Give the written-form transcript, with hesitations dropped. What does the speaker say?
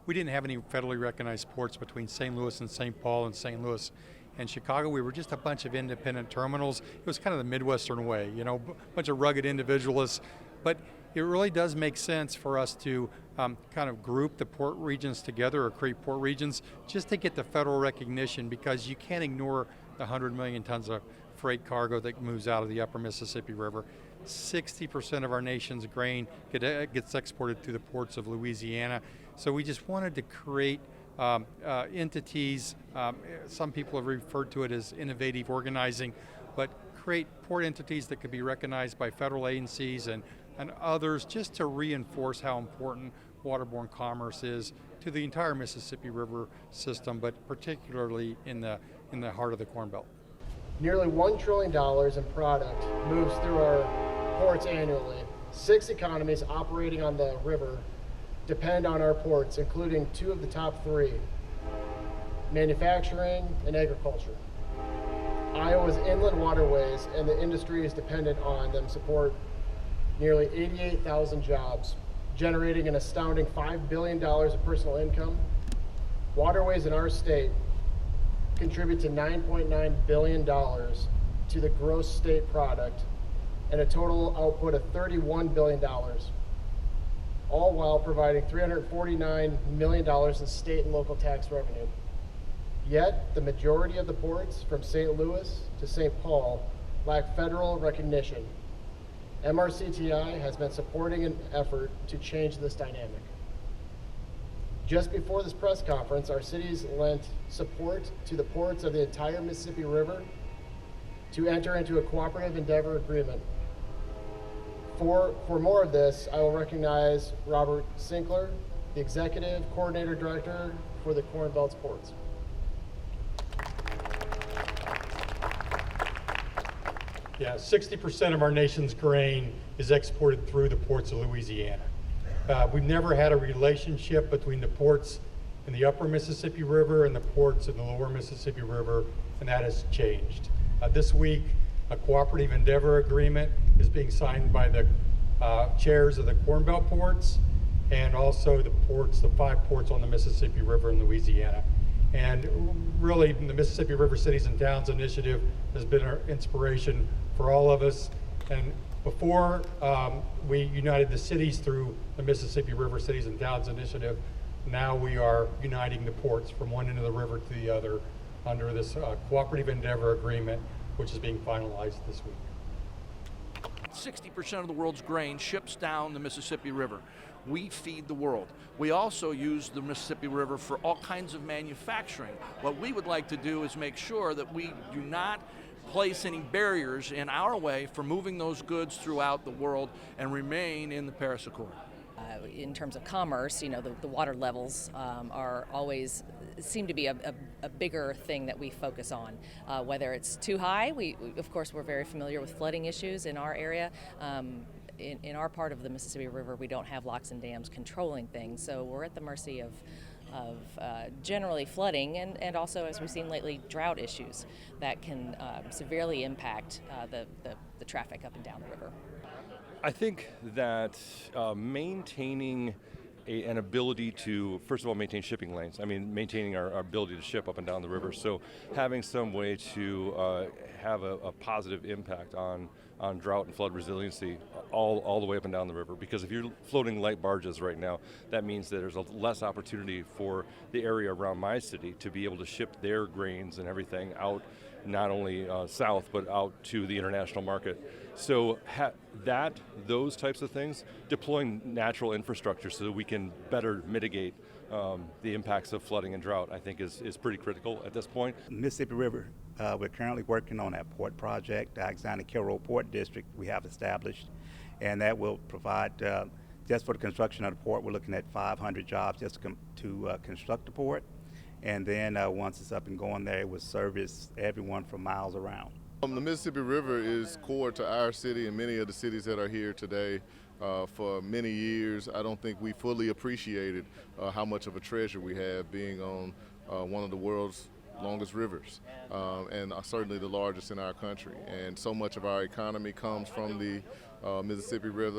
we didn't have any federally recognized ports between St. Louis and St. Paul and St. Louis and Chicago. We were just a bunch of independent terminals. It was kind of the Midwestern way, you know, a bunch of rugged individualists. But it really does make sense for us to kind of group the port regions together or create port regions just to get the federal recognition, because you can't ignore the 100 million tons of freight cargo that moves out of the upper Mississippi River. 60% of our nation's grain gets exported through the ports of Louisiana. So we just wanted to create entities, some people have referred to it as innovative organizing, but create port entities that could be recognized by federal agencies and others, just to reinforce how important waterborne commerce is to the entire Mississippi River system, but particularly in the heart of the Corn Belt. Nearly $1 trillion in product moves through our ports annually. 6 economies operating on the river depend on our ports, including 2 of the top 3, manufacturing and agriculture. Iowa's inland waterways and the industries dependent on them support nearly 88,000 jobs, generating an astounding $5 billion of personal income. Waterways in our state contribute to $9.9 billion to the gross state product and a total output of $31 billion, all while providing $349 million in state and local tax revenue. Yet, the majority of the ports from St. Louis to St. Paul lack federal recognition. MRCTI has been supporting an effort to change this dynamic. Just before this press conference, our cities lent support to the ports of the entire Mississippi River to enter into a cooperative endeavor agreement. For more of this, I will recognize Robert Sinkler, the Executive Coordinator Director for the Corn Belt's ports. Yeah, 60% of our nation's grain is exported through the ports of Louisiana. We've never had a relationship between the ports in the upper Mississippi River and the ports in the lower Mississippi River, and that has changed. This week, a cooperative endeavor agreement is being signed by the chairs of the Corn Belt ports and also the 5 ports on the Mississippi River in Louisiana. And really, the Mississippi River Cities and Towns Initiative has been our inspiration for all of us. And before we united the cities through the Mississippi River Cities and Towns Initiative, now we are uniting the ports from one end of the river to the other under this cooperative endeavor agreement, which is being finalized this week. 60% of the world's grain ships down the Mississippi River. We feed the world. We also use the Mississippi River for all kinds of manufacturing. What we would like to do is make sure that we do not place any barriers in our way for moving those goods throughout the world and remain in the Paris Accord. In terms of commerce, you know, the water levels are always seem to be a bigger thing that we focus on. Whether it's too high, of course we're very familiar with flooding issues in our area. In our part of the Mississippi River, we don't have locks and dams controlling things, so we're at the mercy of generally flooding and also, as we've seen lately, drought issues that can severely impact the traffic up and down the river. I think that maintaining an ability to, first of all, maintain shipping lanes. I mean, maintaining our ability to ship up and down the river. So having some way to have a positive impact on drought and flood resiliency all the way up and down the river. Because if you're floating light barges right now, that means that there's a less opportunity for the area around my city to be able to ship their grains and everything out, not only south, but out to the international market. So those types of things, deploying natural infrastructure so that we can better mitigate the impacts of flooding and drought, I think is pretty critical at this point. Mississippi River, we're currently working on that port project, the Alexander-Kilroy Port District we have established, and that will provide, just for the construction of the port, we're looking at 500 jobs just to construct the port. And then once it's up and going there, it will service everyone for miles around. The Mississippi River is core to our city and many of the cities that are here today. For many years, I don't think we fully appreciated how much of a treasure we have being on one of the world's longest rivers, and certainly the largest in our country. And so much of our economy comes from the Mississippi River.